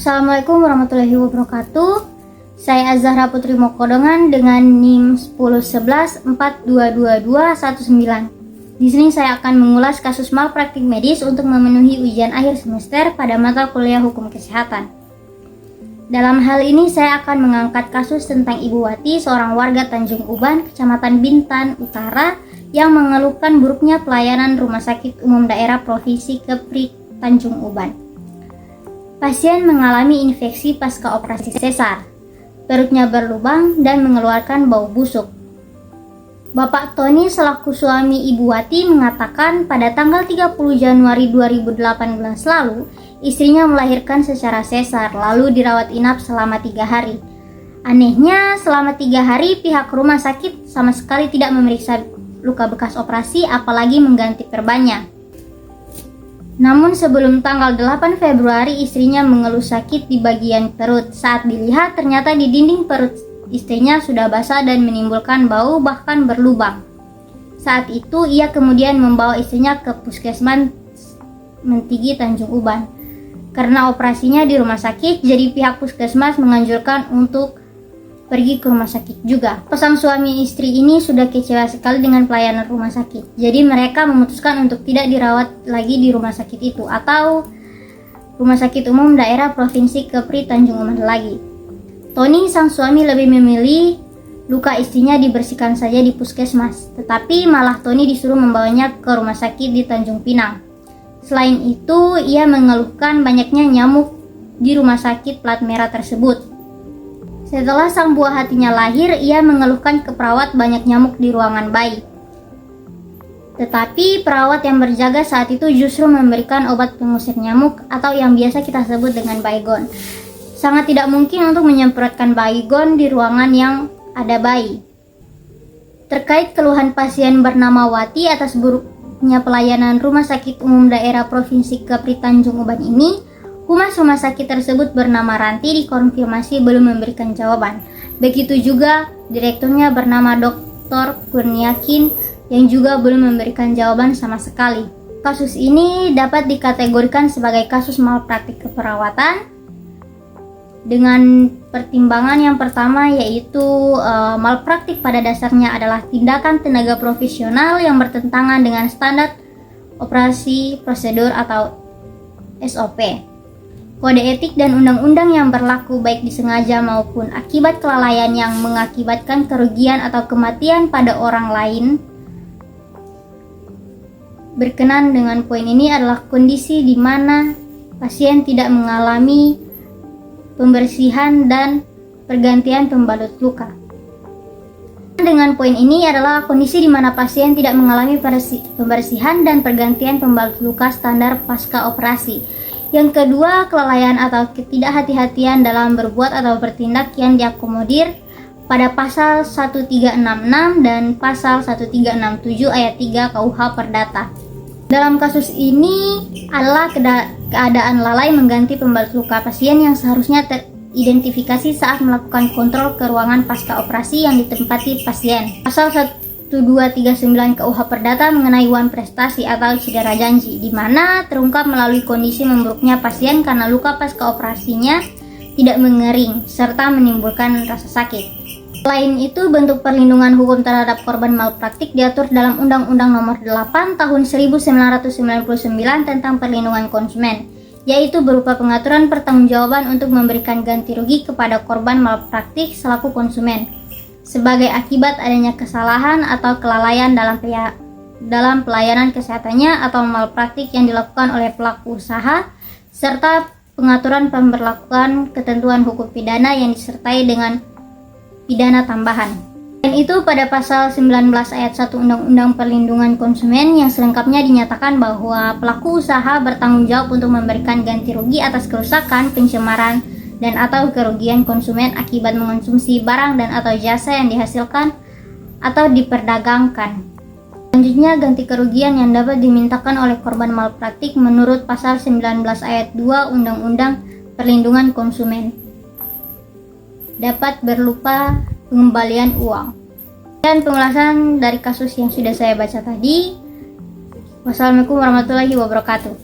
Assalamualaikum warahmatullahi wabarakatuh. Saya Azahra Putri Mokodongan dengan NIM 10114222119. Di sini saya akan mengulas kasus malpraktik medis untuk memenuhi ujian akhir semester pada mata kuliah Hukum Kesehatan. Dalam hal ini saya akan mengangkat kasus tentang Ibu Wati, seorang warga Tanjung Uban, Kecamatan Bintan Utara, yang mengeluhkan buruknya pelayanan Rumah Sakit Umum Daerah Provinsi Kepri Tanjung Uban. Pasien mengalami infeksi pasca operasi sesar, perutnya berlubang dan mengeluarkan bau busuk. Bapak Tony selaku suami Ibu Wati mengatakan pada tanggal 30 Januari 2018 lalu, istrinya melahirkan secara sesar lalu dirawat inap selama 3 hari. Anehnya, selama 3 hari pihak rumah sakit sama sekali tidak memeriksa luka bekas operasi apalagi mengganti perbannya. Namun sebelum tanggal 8 Februari istrinya mengeluh sakit di bagian perut. Saat dilihat ternyata di dinding perut istrinya sudah basah dan menimbulkan bau bahkan berlubang. Saat itu ia kemudian membawa istrinya ke Puskesmas Mentigi Tanjung Uban. Karena operasinya di rumah sakit, jadi pihak puskesmas menganjurkan untuk pergi ke rumah sakit juga. Pasang suami istri ini sudah kecewa sekali dengan pelayanan rumah sakit. Jadi mereka memutuskan untuk tidak dirawat lagi di rumah sakit itu atau Rumah Sakit Umum Daerah Provinsi Kepri Tanjung Uban lagi. Tony sang suami lebih memilih luka istrinya dibersihkan saja di puskesmas. Tetapi malah Tony disuruh membawanya ke rumah sakit di Tanjung Pinang. Selain itu, ia mengeluhkan banyaknya nyamuk di rumah sakit plat merah tersebut. Setelah sang buah hatinya lahir, ia mengeluhkan ke perawat banyak nyamuk di ruangan bayi. Tetapi perawat yang berjaga saat itu justru memberikan obat pengusir nyamuk atau yang biasa kita sebut dengan baygon. Sangat tidak mungkin untuk menyemprotkan baygon di ruangan yang ada bayi. Terkait keluhan pasien bernama Wati atas buruknya pelayanan Rumah Sakit Umum Daerah Provinsi Kepri Tanjung Uban ini, Humas rumah sakit tersebut bernama Ranti dikonfirmasi belum memberikan jawaban. Begitu juga direkturnya bernama Dr. Kurniakin yang juga belum memberikan jawaban sama sekali. Kasus ini dapat dikategorikan sebagai kasus malpraktik keperawatan dengan pertimbangan yang pertama yaitu malpraktik pada dasarnya adalah tindakan tenaga profesional yang bertentangan dengan standar operasi prosedur atau SOP. Kode etik dan undang-undang yang berlaku baik disengaja maupun akibat kelalaian yang mengakibatkan kerugian atau kematian pada orang lain. Berkenan dengan poin ini adalah kondisi di mana pasien tidak mengalami pembersihan dan pergantian pembalut luka. Dengan poin ini adalah kondisi di mana pasien tidak mengalami pembersihan dan pergantian pembalut luka standar pasca operasi. Yang kedua, kelalaian atau ketidakhati-hatian dalam berbuat atau bertindak yang diakomodir pada pasal 1366 dan pasal 1367 ayat 3 KUH Perdata. Dalam kasus ini adalah keadaan lalai mengganti pembalut luka pasien yang seharusnya teridentifikasi saat melakukan kontrol ke ruangan pasca operasi yang ditempati pasien. Pasal 1239 KUH Perdata mengenai wan prestasi atau cedera janji, di mana terungkap melalui kondisi memburuknya pasien karena luka pasca operasinya tidak mengering serta menimbulkan rasa sakit. Selain itu, bentuk perlindungan hukum terhadap korban malpraktik diatur dalam Undang-Undang Nomor 8 Tahun 1999 tentang Perlindungan Konsumen, yaitu berupa pengaturan pertanggungjawaban untuk memberikan ganti rugi kepada korban malpraktik selaku konsumen sebagai akibat adanya kesalahan atau kelalaian dalam pelayanan kesehatannya atau malpraktik yang dilakukan oleh pelaku usaha, serta pengaturan pemberlakuan ketentuan hukum pidana yang disertai dengan pidana tambahan. Dan itu pada pasal 19 ayat 1 Undang-Undang Perlindungan Konsumen yang selengkapnya dinyatakan bahwa pelaku usaha bertanggung jawab untuk memberikan ganti rugi atas kerusakan, pencemaran, dan atau kerugian konsumen akibat mengonsumsi barang dan atau jasa yang dihasilkan atau diperdagangkan. Selanjutnya, ganti kerugian yang dapat dimintakan oleh korban malpraktik menurut pasal 19 ayat 2 Undang-Undang Perlindungan Konsumen dapat berupa pengembalian uang. Dan pengulasan dari kasus yang sudah saya baca tadi. Wassalamualaikum warahmatullahi wabarakatuh.